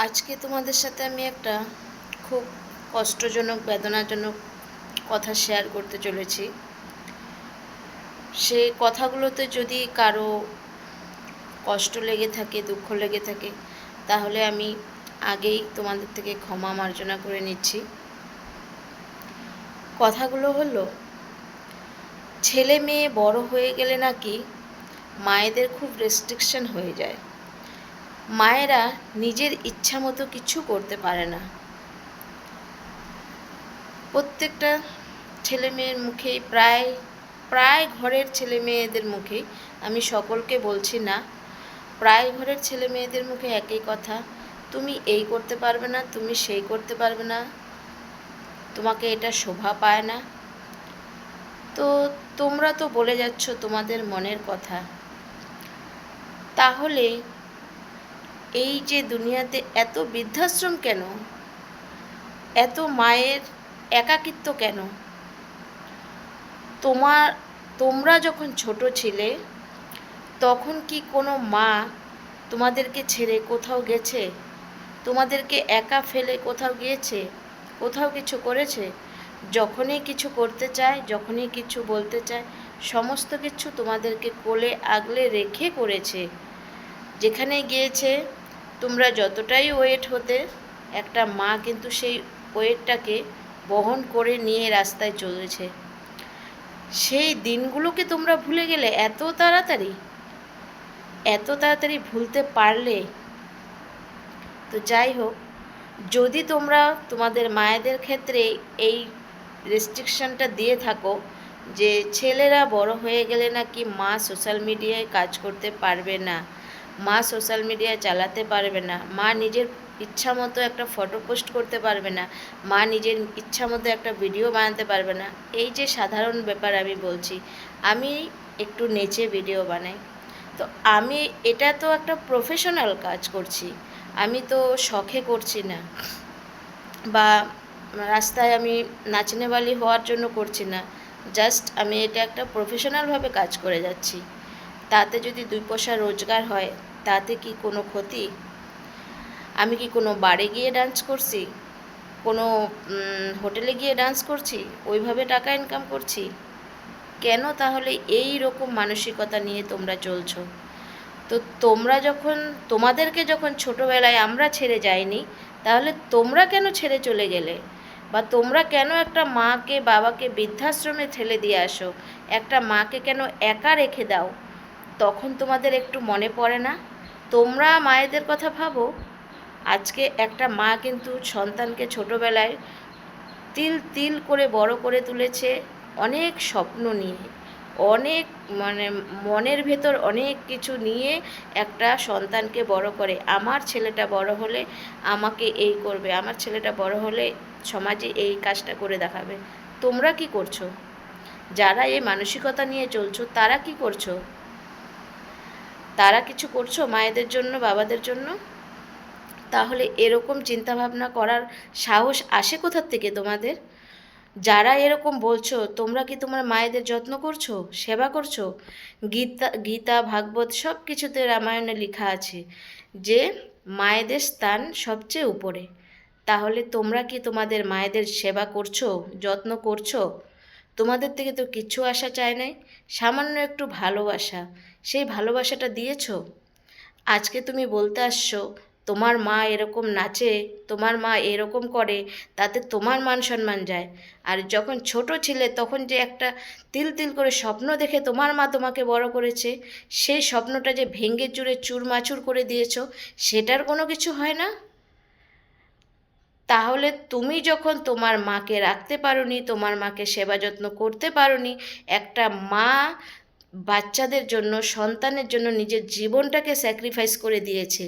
আজকে তোমাদের সাথে আমি একটা খুব কষ্টজনক বেদনাজনক কথা শেয়ার করতে চলেছি। সেই কথাগুলোতে যদি কারো কষ্ট লেগে থাকে, দুঃখ লেগে থাকে, তাহলে আমি আগেই তোমাদের থেকে ক্ষমা মার্জনা করে নিচ্ছি। কথাগুলো হলো, ছেলে মেয়ে বড় হয়ে গেলে নাকি মায়েদের খুব রেস্ট্রিকশন হয়ে যায়। মায়েরা নিজের ইচ্ছা মতো কিছু করতে পারে না। প্রত্যেকটা ছেলে মেয়ের মুখেই প্রায় প্রায় ঘরের ছেলে মেয়েদের মুখেই, আমি সকলকে বলছি না, প্রায় ঘরের ছেলে মেয়েদের মুখে একই কথা, তুমি এই করতে পারবে না, তুমি সেই করতে পারবে না, তোমাকে এটা শোভা পায় না। তো তোমরা তো বলে যাচ্ছ তোমাদের মনের কথা, তাহলে এই যে দুনিয়াতে এত বৃদ্ধাশ্রম কেন, এত মায়ের একাকিত্ব কেন? তোমরা যখন ছোট ছিলে তখন কি কোনো মা তোমাদেরকে ছেড়ে কোথাও গেছে? তোমাদেরকে একা ফেলে কোথাও গিয়েছে? কোথাও কিছু করেছে? যখনই কিছু করতে চায়, যখনই কিছু বলতে চায়, সমস্ত কিছু তোমাদেরকে কোলে আগলে রেখে করেছে। যেখানে গিয়েছে তোমরা যতটাই ওয়েট হতে, একটা মা কিন্তু সেই ওয়েটটাকে বহন করে নিয়ে রাস্তায় চলেছে। সেই দিনগুলোকে তোমরা ভুলে গেলে এত তাড়াতাড়ি, এত তাড়াতাড়ি ভুলতে পারলে? তো যাই হোক, যদি তোমরা তোমাদের মায়েদের ক্ষেত্রে এই রেস্ট্রিকশনটা দিয়ে থাকো যে ছেলেরা বড় হয়ে গেলে নাকি মা সোশ্যাল মিডিয়ায় কাজ করতে পারবে না, মা সোশ্যাল মিডিয়ায় চালাতে পারবে না, মা নিজের ইচ্ছা মতো একটা ফটো পোস্ট করতে পারবে না, মা নিজের ইচ্ছা মতো একটা ভিডিও বানাতে পারবে না, এই যে সাধারণ ব্যাপার আমি বলছি, আমি একটু নেচে ভিডিও বানাই, তো আমি এটা তো একটা প্রফেশনাল কাজ করছি, আমি তো শখে করছি না, বা রাস্তায় আমি নাচনেওয়ালি হওয়ার জন্য করছি না, জাস্ট আমি এটা একটা প্রফেশনালভাবে কাজ করে যাচ্ছি। তাতে যদি 2 পয়সা রোজগার হয়, তাতে কি কোনো ক্ষতি? আমি কি কোনো বারে গিয়ে ডান্স করছি, কোনো হোটেলে গিয়ে ডান্স করছি, ওইভাবে টাকা ইনকাম করছি? কেন তাহলে এই রকম মানসিকতা নিয়ে তোমরা চলছো? তো তোমাদেরকে যখন ছোটোবেলায় আমরা ছেড়ে যাইনি, তাহলে তোমরা কেন ছেড়ে চলে গেলে? বা তোমরা কেন একটা মাকে বাবাকে বৃদ্ধাশ্রমে ঠেলে দিয়ে আসো? একটা মাকে কেন একা রেখে দাও? তখন তোমাদের একটু মনে পড়ে না? তোমরা মায়েদের কথা ভাবো। আজকে একটা মা কিন্তু সন্তানকে ছোটোবেলায় তিল তিল করে বড় করে তুলেছে, অনেক স্বপ্ন নিয়ে, অনেক মনের ভেতর অনেক কিছু নিয়ে একটা সন্তানকে বড় করে। আমার ছেলেটা বড় হলে আমাকে এই করবে, আমার ছেলেটা বড় হলে সমাজে এই কাজটা করে দেখাবে। তোমরা কি করছো? যারা এই মানসিকতা নিয়ে চলছো তারা কি করছো? তারা কিছু করছো মায়েদের জন্য, বাবাদের জন্য? তাহলে এরকম চিন্তাভাবনা করার সাহস আসে কোথার থেকে তোমাদের? যারা এরকম বলছো, তোমরা কি তোমার মায়েদের যত্ন করছো, সেবা করছো? গীতা ভাগবত সব কিছুতে, রামায়ণে লেখা আছে যে মায়েদের স্থান সবচেয়ে উপরে। তাহলে তোমরা কি তোমাদের মায়েদের সেবা করছো, যত্ন করছো? তোমাদের থেকে তো কিচ্ছু আশা চায় নাই, সামান্য একটু ভালোবাসা, সেই ভালোবাসাটা দিয়েছো? আজকে তুমি বলতে আসছো তোমার মা এরকম নাচে, তোমার মা এরকম করে, তাতে তোমার মান সম্মান যায়। আর যখন ছোট ছিলে তখন যে একটা তিল তিল করে স্বপ্ন দেখে তোমার মা তোমাকে বড় করেছে, সেই স্বপ্নটা যে ভেঙে চুরে চুরমাচুর করে দিয়েছো, সেটার কোনো কিছু হয় না? তাহলে তুমি যখন তোমার মাকে রাখতে পারোনি, তোমার মাকে সেবা যত্ন করতে পারোনি, একটা মা বাচ্চাদের জন্য, সন্তানের জন্য নিজের জীবনটাকে স্যাক্রিফাইস করে দিয়েছে।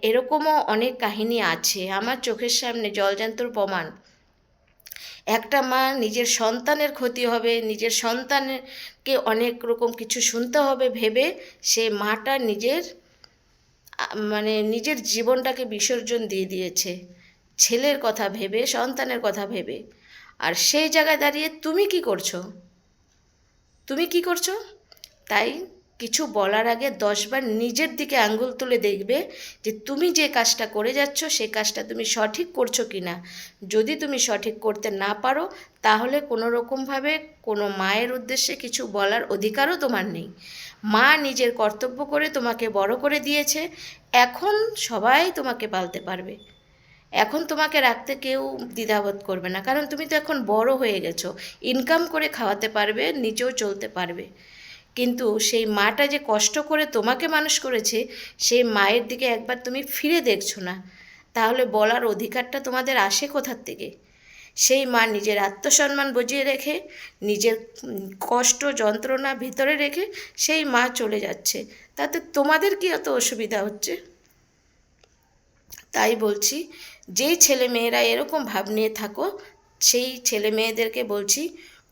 এরকমও অনেক কাহিনী আছে আমার চোখের সামনে, জলজান্তর প্রমাণ। একটা মা নিজের সন্তানের ক্ষতি হবে, নিজের সন্তানকে অনেক রকম কিছু শুনতে হবে ভেবে সে মাটা নিজের জীবনটাকে বিসর্জন দিয়ে দিয়েছে ছেলের কথা ভেবে, সন্তানের কথা ভেবে। আর সেই জায়গায় দাঁড়িয়ে তুমি কি করছো? তুমি কি করছো? তাই কিছু বলার আগে 10বার নিজের দিকে আঙ্গুল তুলে দেখবে যে তুমি যে কাজটা করে যাচ্ছ সেই কাজটা তুমি সঠিক করছো কি না। যদি তুমি সঠিক করতে না পারো তাহলে কোনো রকমভাবে কোনো মায়ের উদ্দেশ্যে কিছু বলার অধিকারও তোমার নেই। মা নিজের কর্তব্য করে তোমাকে বড় করে দিয়েছে, এখন সবাই তোমাকে পালতে পারবে, এখন তোমাকে রাখতে কেউ দ্বিধাবোধ করবে না, কারণ তুমি তো এখন বড় হয়ে গেছো, ইনকাম করে খাওয়াতে পারবে, নিজেও চলতে পারবে। কিন্তু সেই মাটা যে কষ্ট করে তোমাকে মানুষ করেছে সেই মায়ের দিকে একবার তুমি ফিরে দেখছো না, তাহলে বলার অধিকারটা তোমাদের আসে কোথার থেকে? সেই মা নিজের আত্মসম্মান বজিয়ে রেখে, নিজের কষ্ট যন্ত্রণা ভিতরে রেখে সেই মা চলে যাচ্ছে, তাতে তোমাদের কি এত অসুবিধা হচ্ছে? তাই বলছি, যেই ছেলে মেয়েরা এরকম ভাব নিয়ে থাকো সেই ছেলে মেয়েদেরকে বলছি,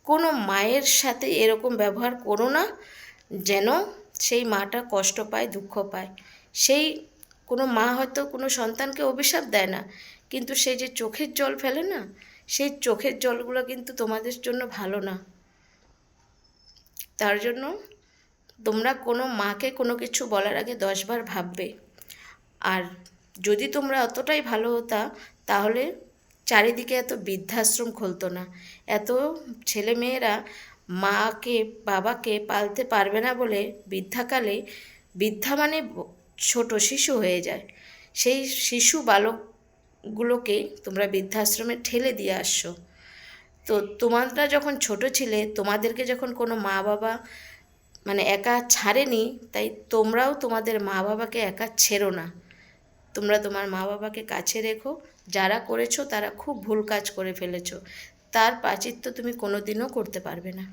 কোনো মায়ের সাথে এরকম ব্যবহার করো না, যেন সেই মাটা কষ্ট পায়, দুঃখ পায়। সেই কোনো মা হয়তো কোনো সন্তানকে অভিশাপ দেয় না, কিন্তু সেই যে চোখের জল ফেলে না, সেই চোখের জলগুলো কিন্তু তোমাদের জন্য ভালো না। তার জন্য তোমরা কোনো মাকে কোনো কিছু বলার আগে 10বার ভাববে। আর যদি তোমরা অতটাই ভালো হতা তাহলে চারিদিকে এত বৃদ্ধাশ্রম খুলতো না, এত ছেলে মেয়েরা মাকে বাবাকে পালতে পারবে না বলে বৃদ্ধাকালে, বৃদ্ধা মানে ছোট শিশু হয়ে যায়, সেই শিশু বালকগুলোকে তোমরা বৃদ্ধাশ্রমে ঠেলে দিয়ে আসছো। তো তোমরা যখন ছোট ছিলে তোমাদেরকে যখন কোনো মা বাবা মানে একা ছাড়েনি, তাই তোমরাও তোমাদের মা বাবাকে একা ছেড়ো না, তোমরা তোমার মা বাবাকে কাছে রেখো। যারা করেছো তারা খুব ভুল কাজ করে ফেলেছো, তার প্রায়শ্চিত্ত তুমি কোনো দিনও করতে পারবে না।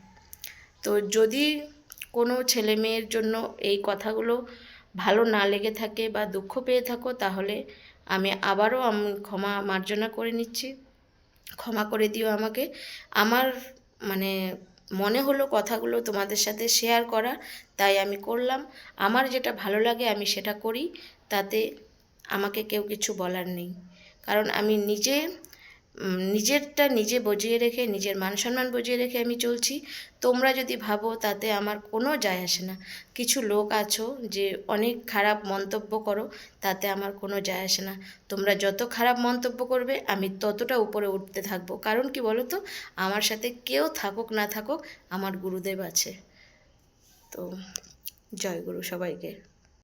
তো যদি কোনো ছেলে মেয়ের জন্য এই কথাগুলো ভালো না লেগে থাকে বা দুঃখ পেয়ে থাকো, তাহলে আমি আবারও ক্ষমা মার্জনা করে নিচ্ছি, ক্ষমা করে দিও আমাকে। আমার মানে মনে হলো কথাগুলো তোমাদের সাথে শেয়ার করা, তাই আমি করলাম। আমার যেটা ভালো লাগে আমি সেটা করি, তাতে আমাকে কেউ কিছু বলার নেই, কারণ আমি নিজেরটা নিজে বজিয়ে রেখে, নিজের মান সম্মান বজিয়ে রেখে আমি চলছি। তোমরা যদি ভাবো তাতে আমার কোনো যায় আসে না। কিছু লোক আছো যে অনেক খারাপ মন্তব্য করো, তাতে আমার কোনো যায় আসে না। তোমরা যত খারাপ মন্তব্য করবে আমি ততটা উপরে উঠতে থাকবো, কারণ কি বলো তো, আমার সাথে কেউ থাকুক না থাকুক আমার গুরুদেব আছে। তো জয় গুরু সবাইকে।